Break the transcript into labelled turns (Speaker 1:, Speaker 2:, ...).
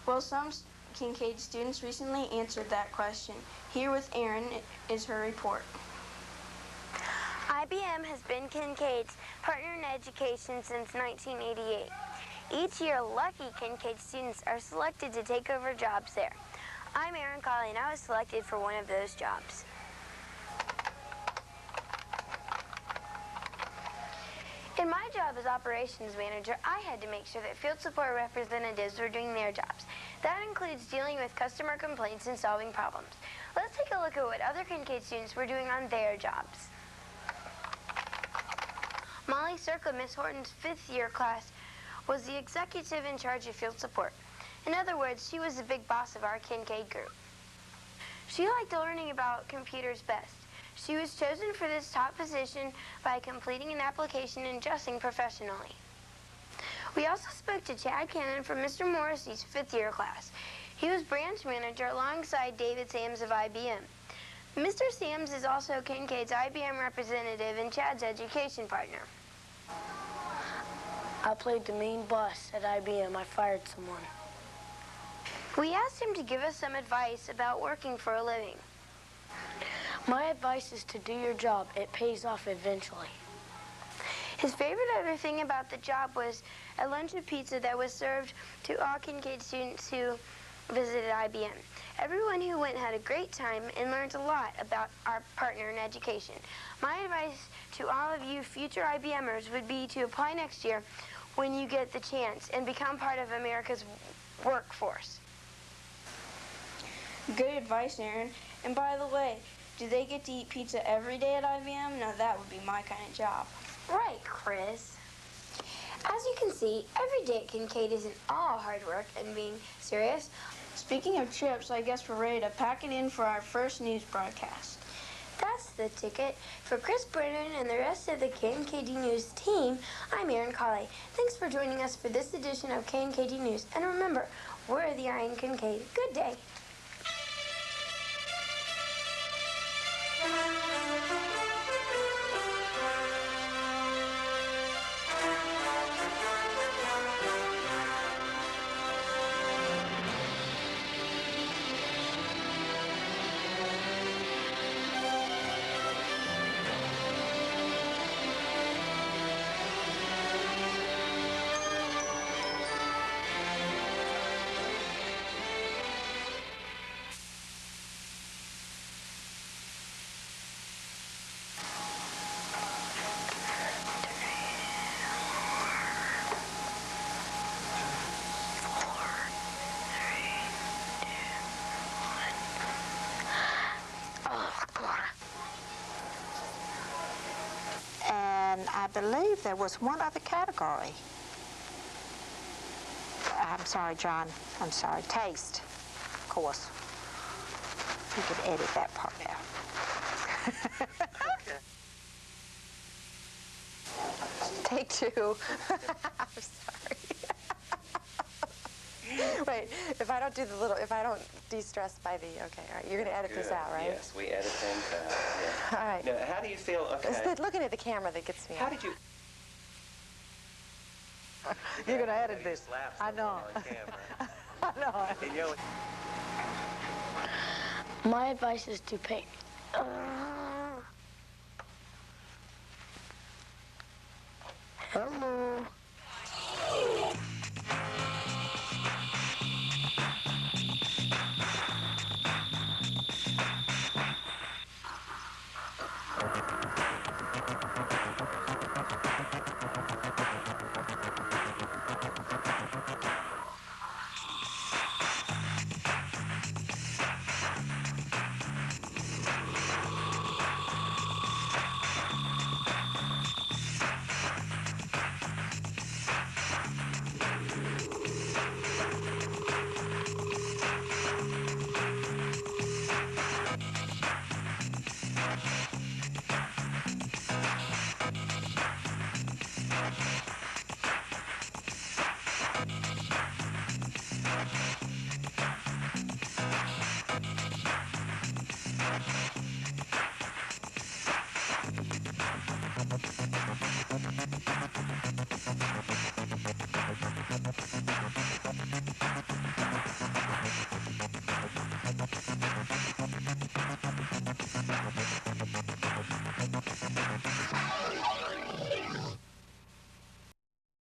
Speaker 1: Well, some Kincaid students recently answered that question. Here with Erin is her report.
Speaker 2: IBM has been Kincaid's partner in education since 1988. Each year, lucky Kincaid students are selected to take over jobs there. I'm Erin Colley, and I was selected for one of those jobs. In my job as operations manager, I had to make sure that field support representatives were doing their jobs. That includes dealing with customer complaints and solving problems. Let's take a look at what other Kincaid students were doing on their jobs. Molly Circlip, Miss Horton's fifth-year class, was the executive in charge of field support. In other words, she was the big boss of our Kincaid group. She liked learning about computers best. She was chosen for this top position by completing an application and dressing professionally. We also spoke to Chad Cannon from Mr. Morrissey's fifth-year class. He was branch manager alongside David Sams of IBM. Mr. Sams is also Kincaid's IBM representative and Chad's education partner.
Speaker 3: I played the mean boss at IBM. I fired someone.
Speaker 2: We asked him to give us some advice about working for a living.
Speaker 3: My advice is to do your job. It pays off eventually.
Speaker 2: His favorite other thing about the job was a lunch of pizza that was served to all Kincaid students who visited IBM. Everyone who went had a great time and learned a lot about our partner in education. My advice to all of you future IBMers would be to apply next year when you get the chance and become part of America's workforce.
Speaker 1: Good advice, Erin. And by the way, do they get to eat pizza every day at IBM? Now that would be my kind of job.
Speaker 2: Right, Chris. As you can see, every day at Kincaid isn't all hard work and being serious.
Speaker 1: Speaking of trips, I guess we're ready to pack it in for our first news broadcast.
Speaker 2: That's the ticket. For Chris Brennan and the rest of the KNKD News team, I'm Erin Colley. Thanks for joining us for this edition of KNKD News. And remember, we're the Eye in Kincaid. Good day.
Speaker 4: I believe there was one other category. I'm sorry, John. I'm sorry. Taste, of course. You can edit that part out.
Speaker 5: Okay.
Speaker 6: Take two. I'm sorry. Wait, if I don't do the little, if I don't de-stress by the, okay, all right, you're going to edit this out, right?
Speaker 5: Yes, we edit things out, yeah.
Speaker 6: All right.
Speaker 5: Now, how do you feel,
Speaker 6: It's the looking at the camera that gets me.
Speaker 5: How did you...
Speaker 4: You're going to edit this. I know.
Speaker 5: On camera.
Speaker 4: I know.
Speaker 5: And you know,
Speaker 3: My advice is to pay. Hello.